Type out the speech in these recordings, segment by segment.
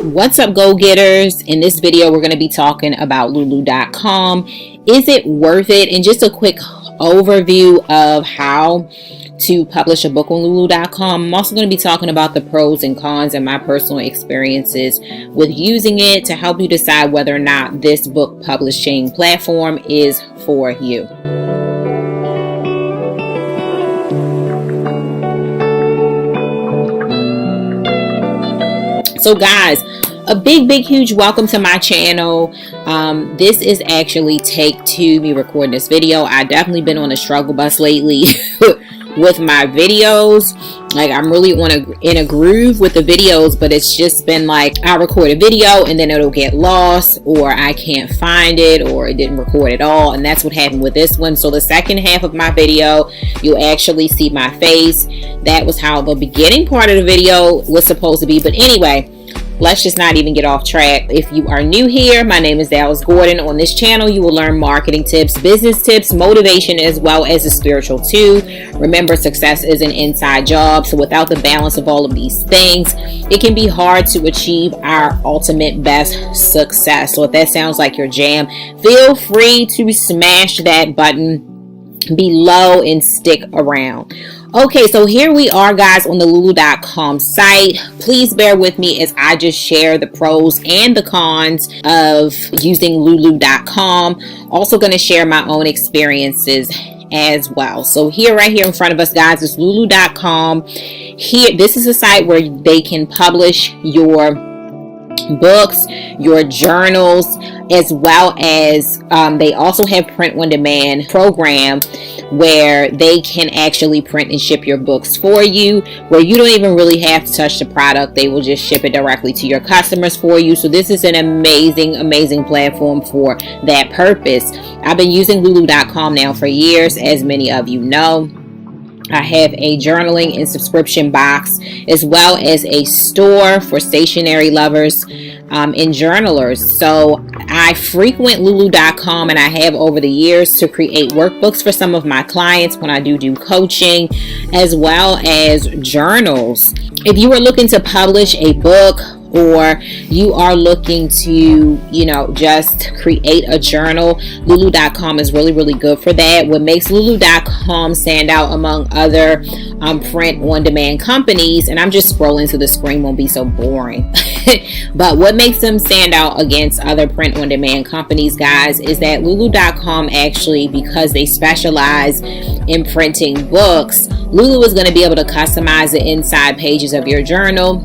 What's up, go-getters? In this video, we're going to be talking about lulu.com. Is it worth it? And just a quick overview of how to publish a book on lulu.com. I'm also going to be talking about the pros and cons and my personal experiences with using it to help you decide whether or not this book publishing platform is for you. So guys, a big huge welcome to my channel. This is actually take two me recording this video. I definitely been on a struggle bus lately with my videos. Like, I'm really in a groove with the videos, but it's just been like I record a video and then it'll get lost, or I can't find it, or it didn't record at all. And that's what happened with this one. So the second half of my video, you'll actually see my face. That was how the beginning part of the video was supposed to be. But anyway, let's just not even get off track. If you are new here, my name is Dallas Gordon. On this channel, you will learn marketing tips, business tips, motivation, as well as the spiritual too. Remember, success is an inside job. So without the balance of all of these things, it can be hard to achieve our ultimate best success. So if that sounds like your jam, feel free to smash that button below and stick around. Okay, so here we are, guys, on the lulu.com site. Please bear with me as I just share the pros and the cons of using lulu.com. Also going to share my own experiences as well. So right here in front of us, guys, is lulu.com. This is a site where they can publish your books, your journals, as well as they also have print on demand program where they can actually print and ship your books for you, where you don't even really have to touch the product. They will just ship it directly to your customers for you. So this is an amazing platform for that purpose. I've been using lulu.com now for years, as many of you know. I have a journaling and subscription box, as well as a store for stationery lovers and journalers. So I frequent lulu.com, and I have over the years, to create workbooks for some of my clients when I do coaching, as well as journals. If you are looking to publish a book, or you are looking to, just create a journal, lulu.com is really good for that. What makes lulu.com stand out among other print on demand companies, and I'm just scrolling so the screen won't be so boring, but what makes them stand out against other print on demand companies, guys, is that lulu.com actually, because they specialize in printing books, Lulu is going to be able to customize the inside pages of your journal.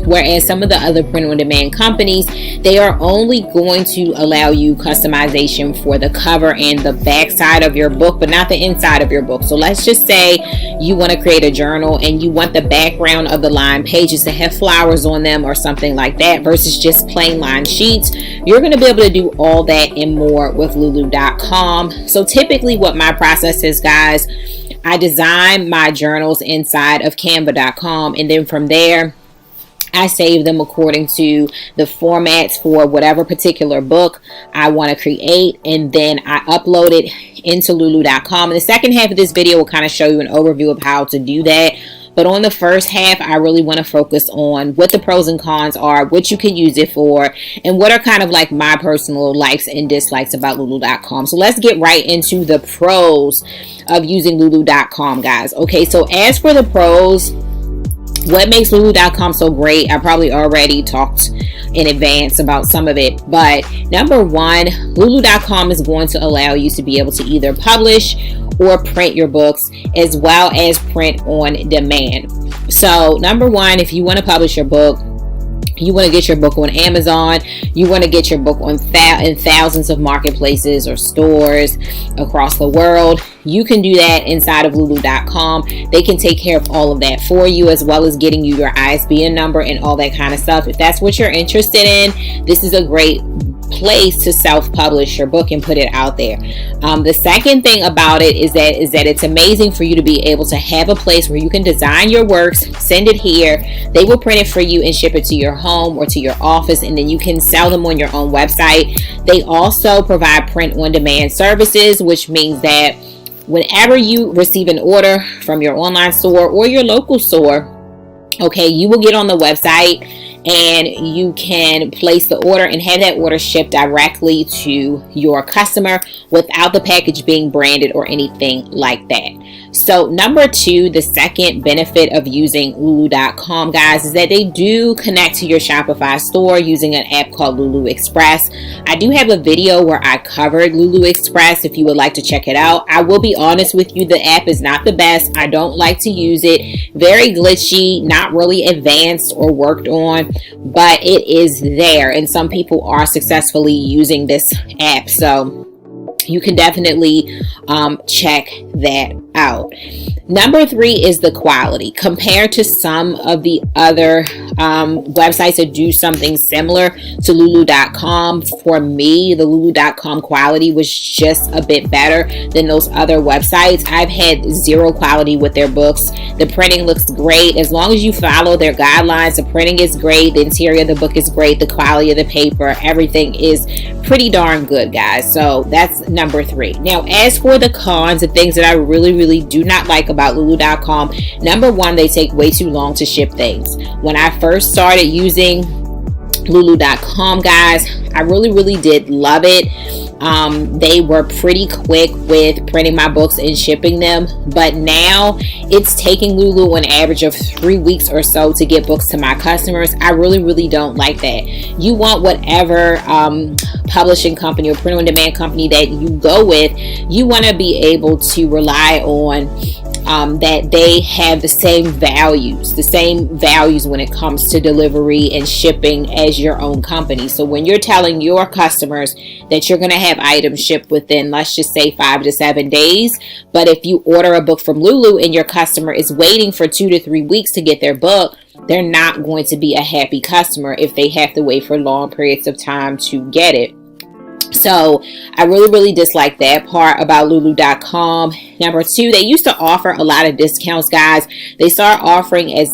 Whereas some of the other print-on-demand companies, they are only going to allow you customization for the cover and the back side of your book, but not the inside of your book. So let's just say you want to create a journal and you want the background of the lined pages to have flowers on them or something like that, versus just plain lined sheets. You're going to be able to do all that and more with lulu.com. So typically what my process is, guys, I design my journals inside of canva.com, and then from there, I save them according to the formats for whatever particular book I want to create, and then I upload it into lulu.com. And the second half of this video will kind of show you an overview of how to do that. But on the first half, I really want to focus on what the pros and cons are, what you can use it for, and what are kind of like my personal likes and dislikes about lulu.com. So let's get right into the pros of using lulu.com, guys. Okay, so as for the pros, what makes lulu.com so great, I probably already talked in advance about some of it, but number one, lulu.com is going to allow you to be able to either publish or print your books, as well as print on demand. So number one, if you want to publish your book, you want to get your book on Amazon, you want to get your book on in thousands of marketplaces or stores across the world, you can do that inside of lulu.com. They can take care of all of that for you, as well as getting you your ISBN number and all that kind of stuff. If that's what you're interested in, this is a great place to self-publish your book and put it out there. The second thing about it is that it's amazing for you to be able to have a place where you can design your works, send it here, they will print it for you and ship it to your home or to your office, and then you can sell them on your own website. They also provide print on demand services, which means that whenever you receive an order from your online store or your local store, okay, you will get on the website and you can place the order and have that order shipped directly to your customer without the package being branded or anything like that. So number 2, the second benefit of using lulu.com, guys, is that they do connect to your Shopify store using an app called Lulu Express. I do have a video where I covered Lulu Express if you would like to check it out. I will be honest with you, the app is not the best. I don't like to use it. Very glitchy, not really advanced or worked on, but it is there, and some people are successfully using this app. So you can definitely check that out. Number 3 is the quality. Compared to some of the other websites that do something similar to lulu.com, for me, the lulu.com quality was just a bit better than those other websites. I've had zero quality with their books. The printing looks great. As long as you follow their guidelines, the printing is great. The interior of the book is great. The quality of the paper, everything is pretty darn good, guys. So that's number 3. Now, as for the cons, the things that I really do not like about lulu.com, number 1, they take way too long to ship things. When I first started using lulu.com, guys, I really did love it. They were pretty quick with printing my books and shipping them, but now it's taking Lulu an average of 3 weeks or so to get books to my customers. I really don't like that. You want whatever publishing company or print on demand company that you go with, you want to be able to rely on that they have the same values when it comes to delivery and shipping as your own company. So when you're telling your customers that you're going to have items shipped within, let's just say 5 to 7 days, but if you order a book from Lulu and your customer is waiting for 2 to 3 weeks to get their book, they're not going to be a happy customer if they have to wait for long periods of time to get it. So I really dislike that part about lulu.com. Number 2, they used to offer a lot of discounts, guys. They stopped offering as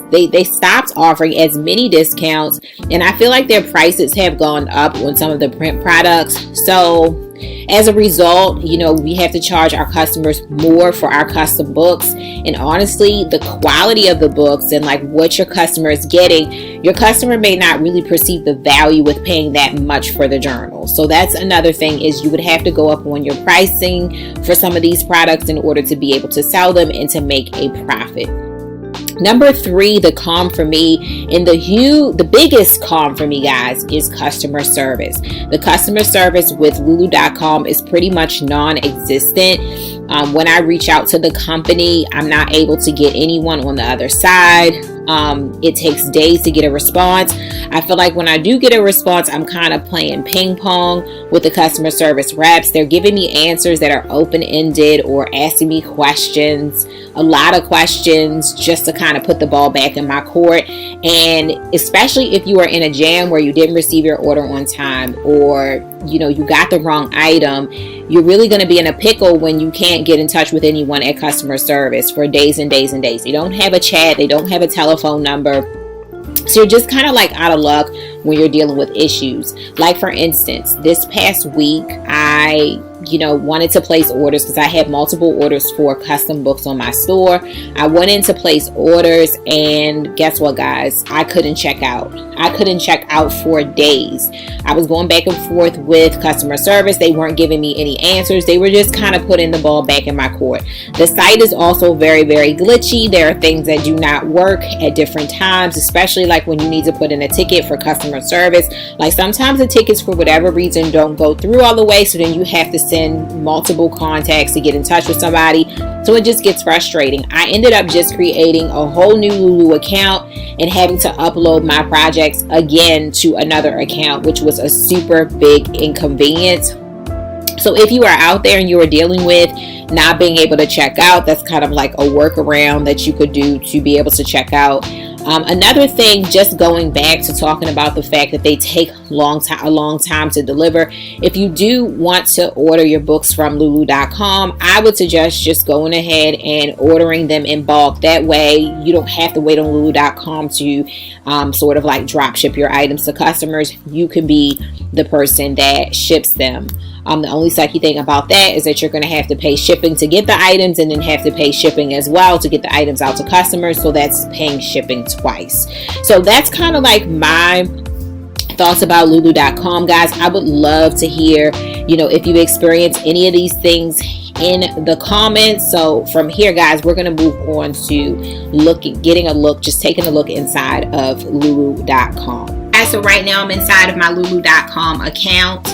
many discounts, and I feel like their prices have gone up on some of the print products. So as a result, we have to charge our customers more for our custom books. And honestly, the quality of the books and like what your customer is getting, your customer may not really perceive the value with paying that much for the journal. So that's another thing, is you would have to go up on your pricing for some of these products in order to be able to sell them and to make a profit. Number 3, the con for me, and the biggest con for me, guys, is customer service. The customer service with lulu.com is pretty much non-existent. When I reach out to the company, I'm not able to get anyone on the other side. It takes days to get a response. I feel like when I do get a response, I'm kind of playing ping pong with the customer service reps. They're giving me answers that are open-ended or asking me questions, a lot of questions, just to kind of put the ball back in my court. And especially if you are in a jam where you didn't receive your order on time, or you got the wrong item, you're really going to be in a pickle when you can't get in touch with anyone at customer service for days and days and days. They don't have a chat. They don't have a telephone number. So you're just kind of like out of luck when you're dealing with issues. Like, for instance, this past week, I wanted to place orders because I had multiple orders for custom books on my store. I went in to place orders, and guess what, guys? I couldn't check out. I couldn't check out for days. I was going back and forth with customer service. They weren't giving me any answers. They were just kind of putting the ball back in my court. The site is also very glitchy. There are things that do not work at different times, especially like when you need to put in a ticket for customer service. Like, sometimes the tickets, for whatever reason, don't go through all the way, so then you have to send multiple contacts to get in touch with somebody. So it just gets frustrating. I ended up just creating a whole new Lulu account and having to upload my projects again to another account, which was a super big inconvenience. So if you are out there and you are dealing with not being able to check out, that's kind of like a workaround that you could do to be able to check out. Another thing, just going back to talking about the fact that they take a long time to deliver. If you do want to order your books from lulu.com, I would suggest just going ahead and ordering them in bulk. That way you don't have to wait on lulu.com to sort of like drop ship your items to customers. You can be the person that ships them. The only sucky thing about that is that you're going to have to pay shipping to get the items, and then have to pay shipping as well to get the items out to customers. So that's paying shipping twice. So that's kind of like my thoughts about lulu.com, guys. I would love to hear, if you've experienced any of these things in the comments. So from here, guys, we're going to move on to taking a look inside of lulu.com. So right now I'm inside of my lulu.com account.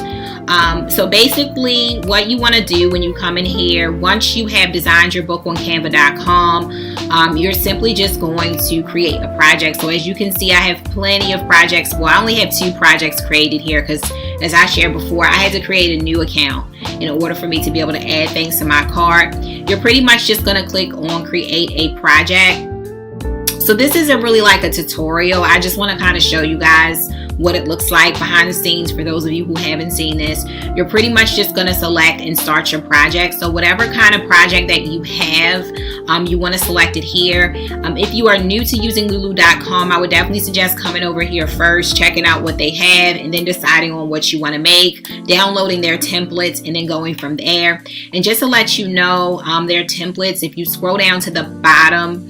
So basically what you want to do when you come in here, once you have designed your book on canva.com, you're simply just going to create a project. So as you can see, I have plenty of projects. Well, I only have 2 projects created here because, as I shared before, I had to create a new account in order for me to be able to add things to my cart. You're pretty much just going to click on create a project. So this isn't really like a tutorial. I just want to kind of show you guys what it looks like behind the scenes. For those of you who haven't seen this, you're pretty much just going to select and start your project. So whatever kind of project that you have, you want to select it here. If you are new to using lulu.com, I would definitely suggest coming over here first, checking out what they have, and then deciding on what you want to make, downloading their templates, and then going from there. And just to let you know, their templates, if you scroll down to the bottom,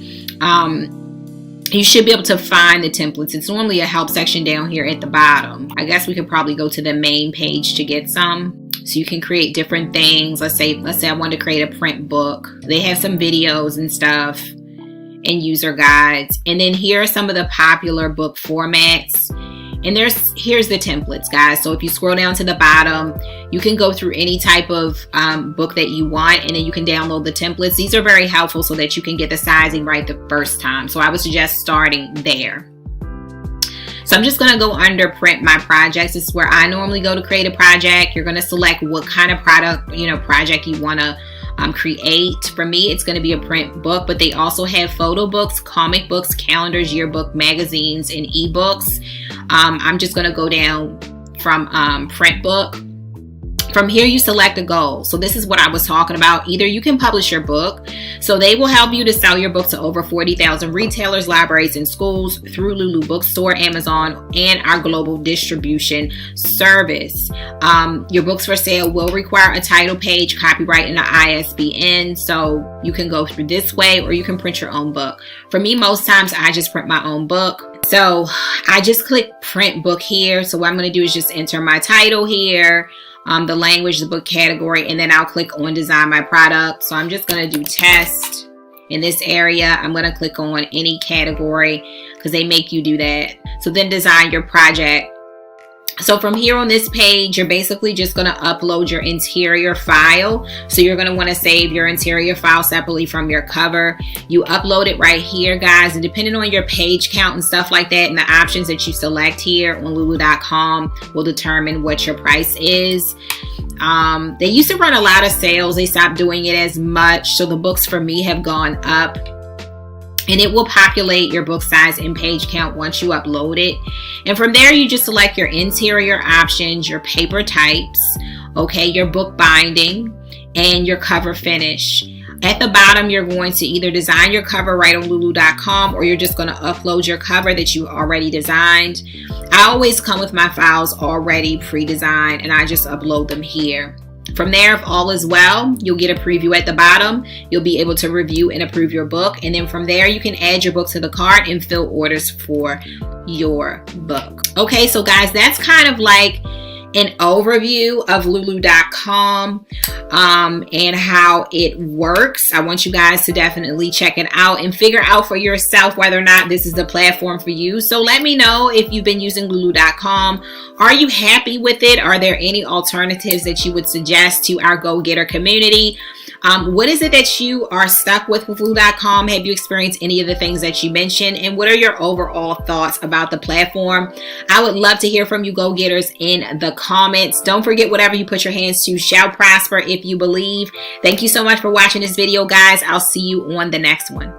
you should be able to find the templates. It's normally a help section down here at the bottom. I guess we could probably go to the main page to get some. So you can create different things. Let's say I wanted to create a print book. They have some videos and stuff and user guides. And then here are some of the popular book formats. And here's the templates, guys. So if you scroll down to the bottom, you can go through any type of book that you want, and then you can download the templates. These are very helpful so that you can get the sizing right the first time. So I would suggest starting there. So I'm just going to go under print my projects. This is where I normally go to create a project. You're going to select what kind of project you want to create. For me, it's going to be a print book, but they also have photo books, comic books, calendars, yearbook, magazines, and ebooks. I'm just going to go down from print book. From here, you select a goal. So this is what I was talking about. Either you can publish your book. So they will help you to sell your book to over 40,000 retailers, libraries, and schools through Lulu Bookstore, Amazon, and our global distribution service. Your books for sale will require a title page, copyright, and an ISBN. So you can go through this way, or you can print your own book. For me, most times I just print my own book. So I just click print book here. So what I'm going to do is just enter my title here, the language, the book category, and then I'll click on design my product. So I'm just going to do test in this area. I'm going to click on any category because they make you do that. So then design your project. So from here on this page, you're basically just going to upload your interior file. So you're going to want to save your interior file separately from your cover. You upload it right here, guys. And depending on your page count and stuff like that, and the options that you select here on lulu.com will determine what your price is. They used to run a lot of sales. They stopped doing it as much. So the books for me have gone up. And it will populate your book size and page count once you upload it. And from there, you just select your interior options, your paper types, okay, your book binding, and your cover finish. At the bottom, you're going to either design your cover right on lulu.com, or you're just going to upload your cover that you already designed. I always come with my files already pre-designed, and I just upload them here. From there, if all is well, you'll get a preview at the bottom. You'll be able to review and approve your book. And then from there, you can add your book to the cart and fill orders for your book. Okay, so guys, that's kind of like an overview of lulu.com and how it works. I want you guys to definitely check it out and figure out for yourself whether or not this is the platform for you. So let me know if you've been using lulu.com. Are you happy with it? Are there any alternatives that you would suggest to our go-getter community? What is it that you are stuck with lulu.com? Have you experienced any of the things that you mentioned? And what are your overall thoughts about the platform? I would love to hear from you go-getters in the comments. Don't forget, whatever you put your hands to shall prosper if you believe. Thank you so much for watching this video, guys. I'll see you on the next one.